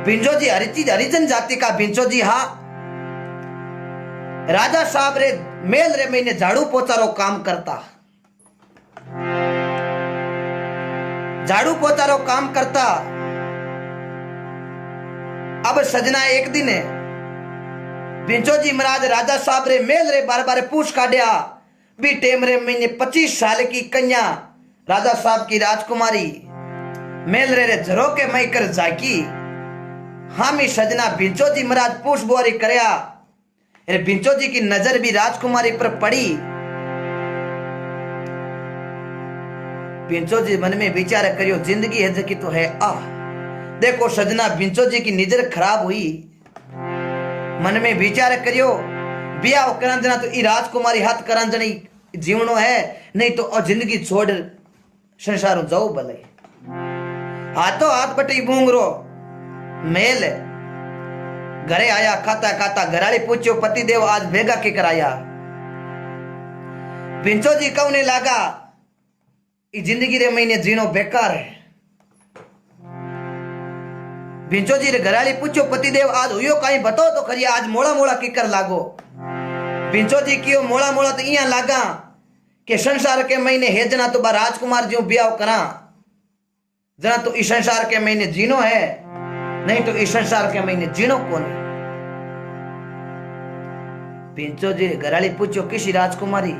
भिंचो जी हरिजन जाति का भिंचो जी हा राजा साहब रे मेल रे महीने झाड़ू पोछा रो काम करता। झाड़ू पोछा रो काम करता। अब सजना एक दिन भिंचो जी महाराज राजा साहब रे मेल रे बार बार पूछ काढ़िया भी टेम रे महीने 25 साल की कन्या राजा साहब की राजकुमारी मेल रे झरो के मई कर जाकी हामी सजना भिंचो जी महाराज पूछ बोरी करया। भिंचो जी की नजर भी राजकुमारी पर पड़ी। भिंचो जी मन में विचार करियो जिंदगी है जकी तो है आ देखो सजना भिंचो जी की नजर खराब हुई। मन में विचार करियो ब्याह करन जना तो ई राजकुमारी हाथ करन जनी जीवनो है नहीं तो जिंदगी छोड़ संसारों जाओ भले। हाथों हाथ बटी बूंगरो मेल घरे आया खाता खाता घराली पूछो पति देव आज भेगा के कराया। भिंचो जी कहने लगा जिंदगी रे महीने जीनो बेकार है। भिंचो जी रे घराली पूछो पति देव आज हुयो कहीं बताओ तो खरी आज मोड़ा मोड़ा की कर लागो। भिंचो जी कियो मोड़ा मोड़ा तो इया लागा के संसार के महीने है जना तो बा राजकुमार जी ब्याह करा जना तो इस संसार के महीने जीनो है नहीं तो इस संसार के महीने जीनो कौन। भिंचो जी घराली पूछो किसी राजकुमारी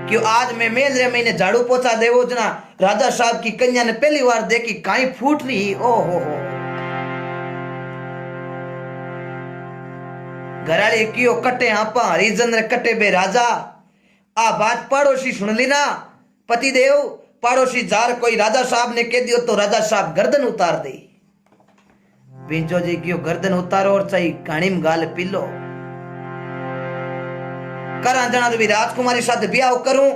क्यों आज मैं मेल रे महीने झाड़ू पोछा देवो जना राजा साहब की कन्या ने पहली बार देखी काई फूट रही। ओ हो घराली कियो कटे आपा हरिजन रे कटे बे राजा आ बात पड़ोसी सुन ली ना पति देव पड़ोसी जार कोई राजा साहब ने कह दियो तो राजा साहब गर्दन उतार दे। भिंचो जी क्यों गर्दन उतारो और चाहिए कहानी में गाल पिलो करा जना तो भी राजकुमारी साथ ब्याह करूं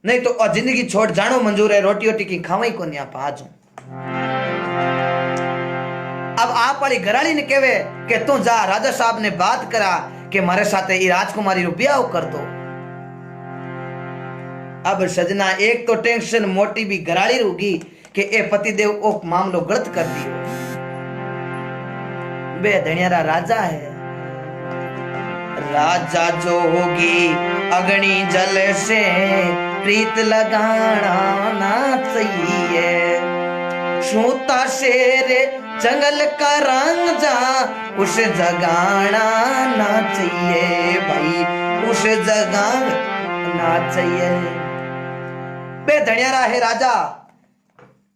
नहीं तो जिंदगी छोड़ जानो मंजूर है। रोटी रोटी की खावाई को नहीं पाजू। अब आप वाली घराली ने कहे कि तू जा राजा साहब ने बात करा कि मारे साथ ये राजकुमारी रो ब्याह कर दो। अब सजना एक तो टेंशन मोटी भी घराली रूगी कि ए पति देव ओ मामलो गलत कर दियो। बे धनियारा राजा है राजा जोगी अग्नि जल से प्रीत लगाना ना चाहिए। सूता शेर जंगल का रंग जा उस जगाना ना चाहिए भाई उस जगाना चाहिए। बे धनियारा है राजा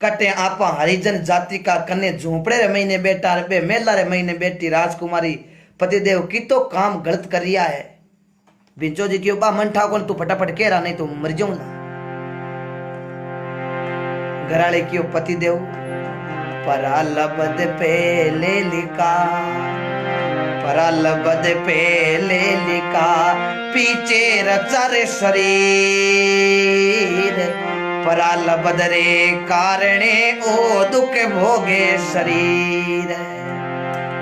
कटे आपा हरिजन जाति का कन्ने झोपड़े रे महीने बेटा रे मेला रे महीने बेटी राजकुमारी पतिदेव की तो काम गलत कर रिया है। भिंचो जी क्यों बा मन ठाकुर तू फटाफट कह रहा नहीं तो मर जाऊंगा। घराले क्यों पतिदेव परालबद पहले लिखा परालबद पहले लिखा पीछे रचा रे शरीर परालबद रे कारणे ओ दुख भोगे शरीर।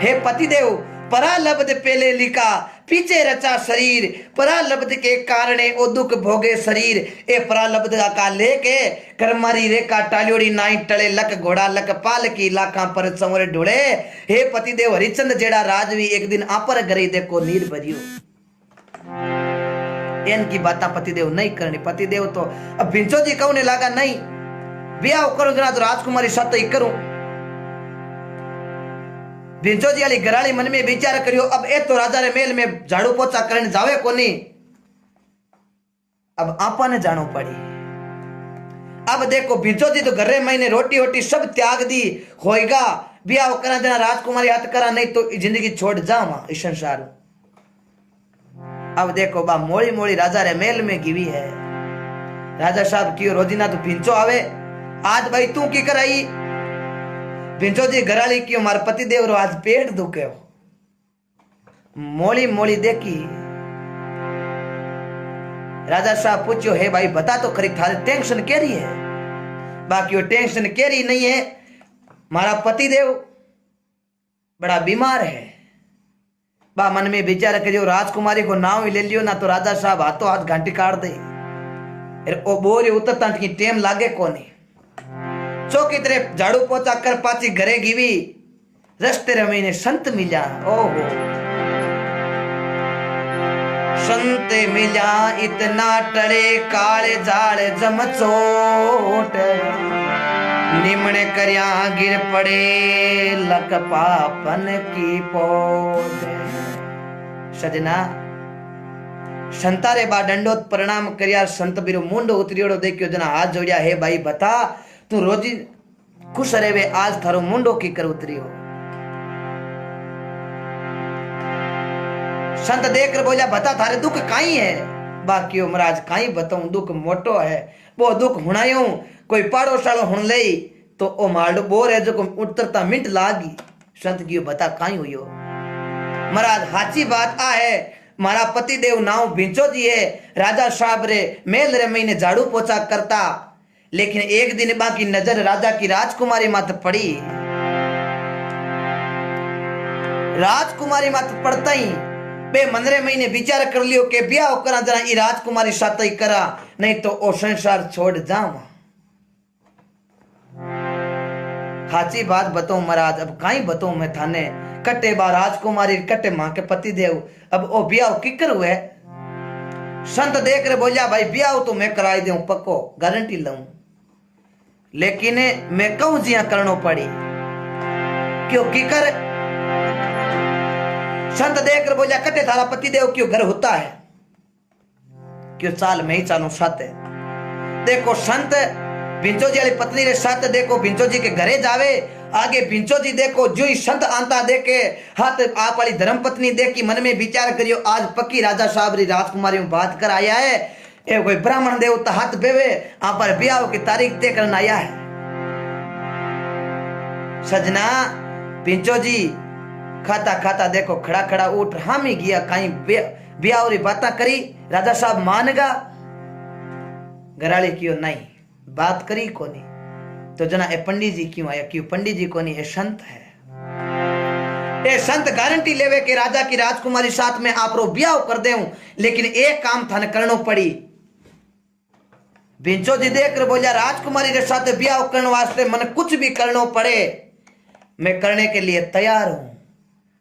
हे पतिदेव परालब्ध पहले लिखा पीछे रचा शरीर परालब्ध के कारणे ओ दुख भोगे शरीर। ए परालब्ध का लेके कर्मारी रेखा टालियोड़ी नाई टले लक घोड़ा लक पाल की लाखा पर संवरे ढोले। हे पतिदेव हरिचंद जेड़ा राजवी एक दिन आपर गरी देखो नीर भरियो। इनकी बात पतिदेव नहीं करनी। पतिदेव तो अब भिंचो जी कहने लगा नहीं ब्याह करूं जना तो राजकुमारी साथ ही करूं। भिंचो जी वाली घराली मन में विचार करियो अब ए तो राजा रे मेल में झाड़ू पोछा करने जावे कोनी। अब आपा ने जानो पड़ी। अब देखो भिंचो जी तो घरे महीने रोटी वोटी सब त्याग दी होएगा ब्याह करा जना राजकुमारी हाथ करा नहीं तो जिंदगी छोड़ जावा इस संसार। अब देखो बा मोड़ी मोड़ी राजा रे मेल में गिवी है। राजा साहब क्यों रोजीना तो भिंचो आवे आज भाई तू की कराई। भिंचो जी घराली क्यों मार पति देव रो आज पेट दुखे हो। मोली मोली देखी राजा साहब पूछो हे भाई बता तो खरी थारी टेंशन के रही है। बाकी वो टेंशन के रही नहीं है मारा पति देव बड़ा बीमार है। बा मन में विचार करियो राजकुमारी को नाव ही ले लियो ना तो राजा साहब हाथों हाथ घंटी काट दे। ओ बोरे उतरता की टेम लागे कोनी। चौकी तरह झाड़ू पोछा कर पाची घरे गिवी रस्ते रे महीने संत मिला। ओहो संत मिला इतना टड़े काले जाल जमचोट निमण करया गिर पड़े लक पापन की पोट। सजना संतारे बा दंडोत प्रणाम करया संत बिरो मुंडो उतरियोड़ो देखियो जना हाथ जोड़िया हे भाई बता तू रोजी खुश रेवे आज थारो मुंडो की कर उतरियो। संत देख कर बोला बता थारे दुख काई है। बाकी महाराज काई बताऊं दुख मोटो है वो दुख हुणायो कोई पाड़ो सालो हुण ले तो ओ मालडो बोर है जो को उतरता मिनट लागी। संत कियो बता काई हुयो। महाराज हाची बात आ है मारा पति देव नाव भिंचो जी है राजा साहब रे मेल रे महीने झाड़ू पोछा करता लेकिन एक दिन बाकी नजर राजा की राजकुमारी मात पड़ी। राजकुमारी मात पड़ता ही बे मनरे महीने विचार कर लियो के ब्याह करा जरा ई राजकुमारी साथ ही करा नहीं तो ओ संसार छोड़ जाऊं। हाची बात बताऊं महाराज अब काई बताऊं मैं थाने कट्टे बा राजकुमारी कट्टे मां के पति देव अब ओ ब्याह किकर हुए। संत देख रहे बोलिया भाई ब्याह तो मैं कराई दूं पक्को गारंटी लऊं लेकिन मैं कहूं जिया करनो पड़ी क्यों किकर। संत देख रहे बोलिया कट्टे थारा पति देव क्यों घर होता है क्यों साल में ही चालू साथ है। देखो संत भिंचो जी वाली पत्नी रे साथ देखो भिंचो जी के घरे जावे आगे भिंचो जी देखो जो ही संत आंता देखे हाथ आप वाली धर्म पत्नी देखी मन में विचार करियो आज पक्की राजा साहब री राजकुमारी में बात कर आया है ये कोई ब्राह्मण देवता हाथ बेवे आप पर ब्याह की तारीख तय करने आया है। सजना भिंचो जी खाता खाता देखो खड़ा खड़ा उठ हामी गया कहीं ब्याह री बात करी राजा साहब मानगा घराली क्यों नहीं बात करी कोनी तो जना ए पंडित जी क्यों आया क्यों पंडित जी कोनी ए संत है। ए संत गारंटी लेवे के राजा की राजकुमारी साथ में आप रो ब्याह कर देऊं लेकिन एक काम थाने करनो पड़ी। भिंचो जी देख कर बोलिया राजकुमारी के साथ ब्याह करने वास्ते मन कुछ भी करनो पड़े मैं करने के लिए तैयार हूं।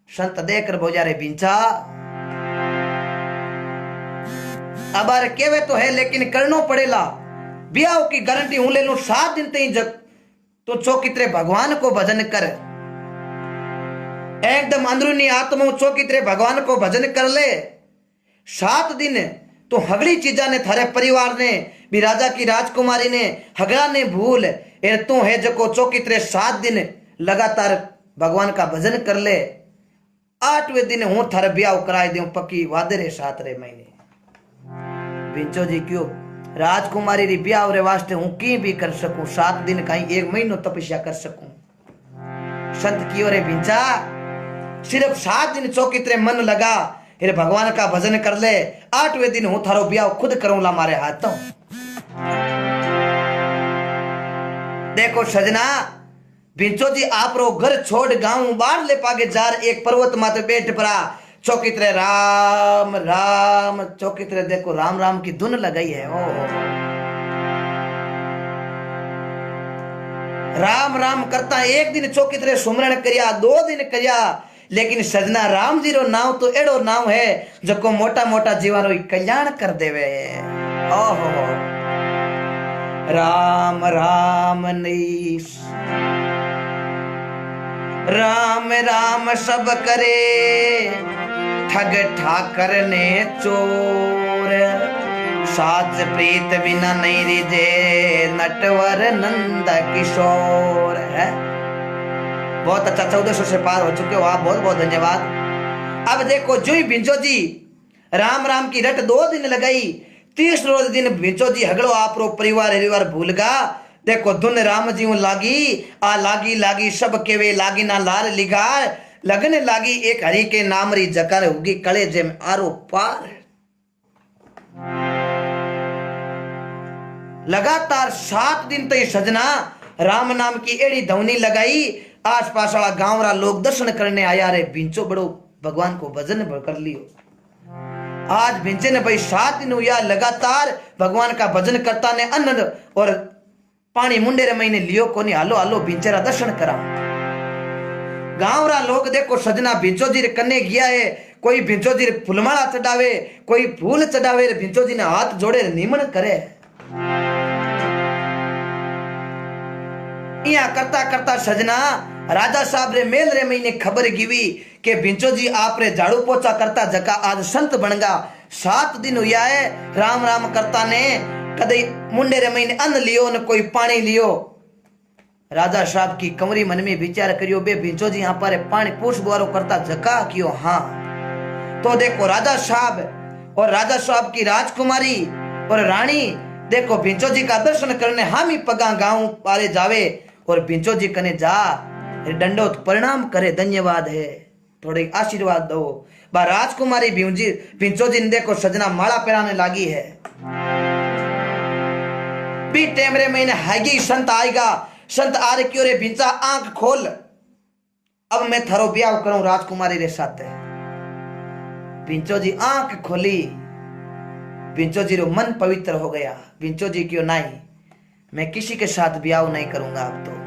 संत देख कर बोलिया रे भिंचा अब केवे तो है लेकिन करनो पड़ेला ब्याह की गारंटी हूं ले लू 7 दिन तई जब तो चौकित्रे भगवान को भजन कर एकदम अंदरूनी आत्मा चौकित्रे भगवान को भजन कर ले 7 दिन तो हगड़ी चीजा ने थारे परिवार ने भी राजा की राजकुमारी ने हगड़ा ने भूल ए तू है जो को चौकित्रे 7 दिन लगातार भगवान का भजन कर ले 8वें दिन हूं थारे ब्याह कराई दूं पक्की वादे रे 7 रे महीने। भिंचो जी क्यों राजकुमारी री ब्याह रे वास्ते हूं की भी कर सकूं 7 दिन कहीं 1 महीनो तपस्या कर सकूं। संत की रे भिंचा सिर्फ 7 दिन चौकित्रे मन लगा फिर भगवान का भजन कर ले 8वें दिन हूं थारो ब्याह खुद करूंला मारे हाथों। देखो सजना भिंचो जी आप रो घर छोड़ गांव बाहर ले पागे जार एक पर्वत माथे बैठ पड़ा चौकित्रे राम राम चौकित्रे देखो राम राम की धुन लगाई है। ओ राम राम करता 1 दिन चौकित्रे सुमरण करिया 2 दिन करिया लेकिन सजना राम जी रो नाम तो एड़ो नाम है जो को मोटा मोटा जीवानो कल्याण कर देवे। ओहो राम राम नीस राम राम सब करे ठग ठाकर ने चोर साज प्रीत बिना नहीं रिजे नटवर नंद किशोर है। बहुत अच्छा 1400 से पार हो चुके हो आप बहुत बहुत धन्यवाद। अब देखो जो ही भिंचो जी राम राम की रट 2 दिन लगाई 30 रोज दिन भिंचो जी हगड़ो आप रो परिवार भूल गा। देखो धुन राम जी लागी आ लागी लागी सब केवे लागी ना लार लिगा लगने लागी एक हरि के नाम री जकर होगी कलेजे में आरो पार। लगातार 7 दिन तक सजना राम नाम की एड़ी धवनी लगाई आस पास वाला गांव वाला लोग दर्शन करने आया रे भिंचो बड़ो भगवान को भजन कर लियो। आज भिंचे ने भाई 7 दिन हुआ लगातार भगवान का भजन करता ने अन्न और पानी मुंडे रे महीने लियो कोनी हालो हालो भिंचेरा दर्शन करा। गांव रा लोग देखो सजना भिंचो जी रे कन्ने गया है, कोई भिंचो जी रे फुलमाला चढ़ावे, कोई फूल चढ़ावे, भिंचो जी ने हाथ जोड़े निमन करे। इया करता करता सजना राजा साहब रे मेल रे महीने खबर गिवी के भिंचो जी आप रे झाड़ू पोछा करता जका आज संत बनगा। 7 दिन हुआ है राम राम करता ने, कदे मुंडे रे महीने अन्न लियो न कोई पानी लियो। राजा साहब की कमरी मन में विचार करियो, बे भिंचो जी यहाँ पर पानी पूछ बुआरो करता जका कियो। हाँ तो देखो राजा साहब और राजा साहब की राजकुमारी और रानी देखो भिंचो जी का दर्शन करने हामी पगा गांव पारे जावे और भिंचो जी कने जा दंडोत प्रणाम करे, धन्यवाद है, थोड़े आशीर्वाद दो। बा राजकुमारी भिंचो जी ने देखो सजना माला पहनाने लागी है। बी टेमरे महीने हैगी संत आएगा, संत आरे क्यों रे भिंचा आंख खोल, अब मैं थारो ब्याह करूं राजकुमारी रे साथ। भिंचो जी आंख खोली, भिंचो जी रो मन पवित्र हो गया। भिंचो जी क्यों नहीं, मैं किसी के साथ ब्याह नहीं करूंगा अब तो।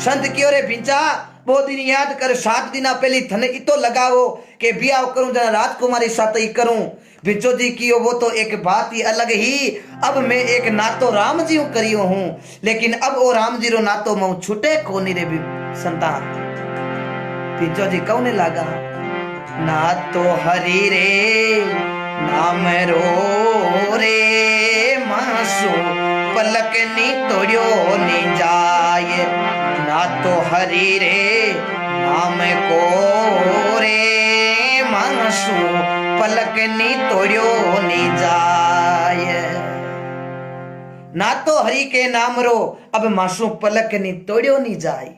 संत क्यों रे भिंचा बहुत दिन याद कर, 7 दिन पहले थने इतो लगाओ के ब्याह करूं जना राजकुमारी साथ ही करूं। भिंचो जी की वो तो एक बात ही अलग ही, अब मैं एक नातो राम जी करियो हूं, लेकिन अब वो राम जी रो नातो मैं छूटे कोनी रे संतान। भिंचो जी कौने लगा, ना तो हरी रे नाम रो रे मासू पलक नी तोड़ियो नी जाए, ना तो हरी रे नाम को रे मासू पलक नी तोड़ियो नी जाए। ना तो हरि के नाम रो अब मासू पलक नी तोड़ियो नी जाए।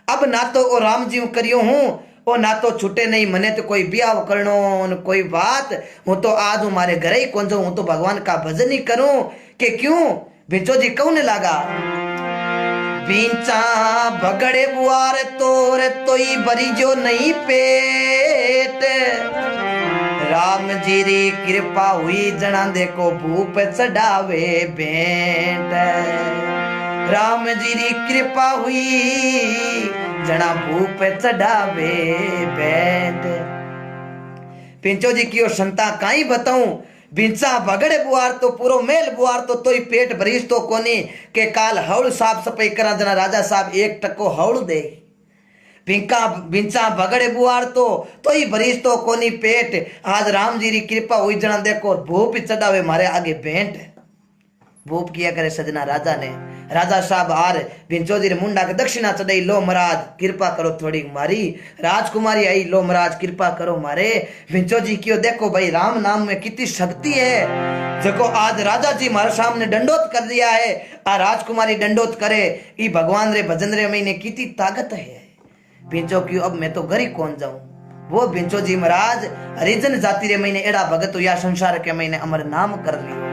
अब ना तो ओ राम जी करियो हूं ओ ना तो छूटे नहीं, मने तो कोई ब्याह करनो न कोई बात, हूं तो आज हमारे घर ही कौन जाऊं, हूं तो भगवान का भजन ही करूं के क्यों। भिंचो जी कौन लागा, भिंचा भगड़े बुआर तोर तोई बरी जो नहीं पेट, राम जी री कृपा हुई जना देखो भूप चढ़ावे भेंट, राम जी री कृपा हुई जना भूप चढ़ावे भेंट। भिंचो जी कियो संता काई बताऊं, भिंचा भगड़े बुआर तो पूरो मेल बुआर तो तोई पेट भरीस तो कोनी के काल हौल साफ सफाई करा जना राजा साहब 1 टको हौल दे। भिंचा भगड़े बुआर तो ही भरीस तो कोनी पेट, आज राम जी री कृपा हुई जना देखो भूप चढ़ावे मारे आगे भेंट। भूप किया करे सजना राजा ने, राजा साहब आर भिंचो जी रे मुंडा के दक्षिणा चढ़ाई, लो महाराज कृपा करो थोड़ी मारी। राजकुमारी आई, लो महाराज कृपा करो मारे। भिंचो जी क्यों देखो भाई राम नाम में कितनी शक्ति है, देखो आज राजा जी हमारे सामने दंडोत कर दिया है, आ राजकुमारी दंडोत करे, ई भगवान रे भजन रे महीने कितनी ताकत है। भिंचो क्यों अब मैं तो घर ही कौन जाऊं। वो भिंचो जी महाराज हरिजन जाति रे महीने एड़ा भगत या संसार के महीने अमर नाम कर लियो।